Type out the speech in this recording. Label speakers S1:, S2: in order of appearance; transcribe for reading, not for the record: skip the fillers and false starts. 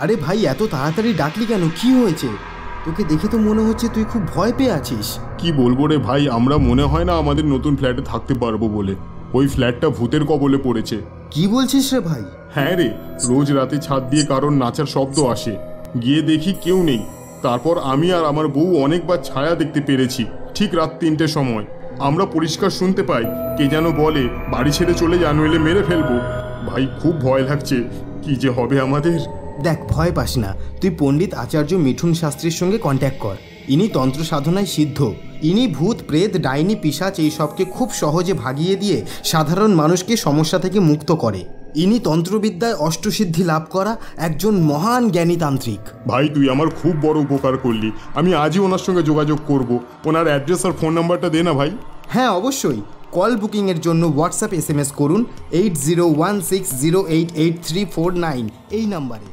S1: আরে ভাই, এত তাড়াতাড়ি ডাকলি কেন? কি হয়েছে? তোকে দেখে তো মনে হচ্ছে তুই খুব ভয় পেয়ে আছিস।
S2: কি বলবো রে ভাই, আমরা মনে হয় না আমাদের নতুন ফ্ল্যাটে থাকতে পারবো বলে। ওই ফ্ল্যাটটা ভূতের কবলে পড়েছে।
S1: কি বলছিস রে ভাই?
S2: হ্যাঁ রে, রোজ রাতে ছাদ দিয়ে কারোর নাচার শব্দ আসে, গিয়ে দেখি কেউ নেই। তারপর আমি আর আমার বউ অনেকবার ছায়া দেখতে পেরেছি। ঠিক রাত 3টের সময় আমরা পরিষ্কার শুনতে পাই কে যেন বলে, বাড়ি ছেড়ে চলে যা, নইলে মেরে ফেলবো। ভাই খুব ভয় লাগছে, কি যে হবে আমাদের।
S1: দেখ, ভয় পাস না, তুই পণ্ডিত আচার্য মিঠুন শাস্ত্রীর সঙ্গে কন্ট্যাক্ট কর। ইনি তন্ত্র সাধনায় সিদ্ধ। ইনি ভূত প্রেত ডাইনি পিশাচ এইসবকে খুব সহজে ভাগিয়ে দিয়ে সাধারণ মানুষকে সমস্যা থেকে মুক্ত করে। ইনি তন্ত্রবিদ্যায় অষ্টসিদ্ধি লাভ করা একজন মহান জ্ঞানী তান্ত্রিক।
S2: ভাই তুই আমার খুব বড় উপকার করলি, আমি আজই ওনার সঙ্গে যোগাযোগ করব। ওনার অ্যাড্রেস আর ফোন নাম্বারটা দে না ভাই।
S1: হ্যাঁ অবশ্যই, কল বুকিংয়ের জন্য হোয়াটসঅ্যাপ SMS করুন 8016088349 এই নাম্বারে।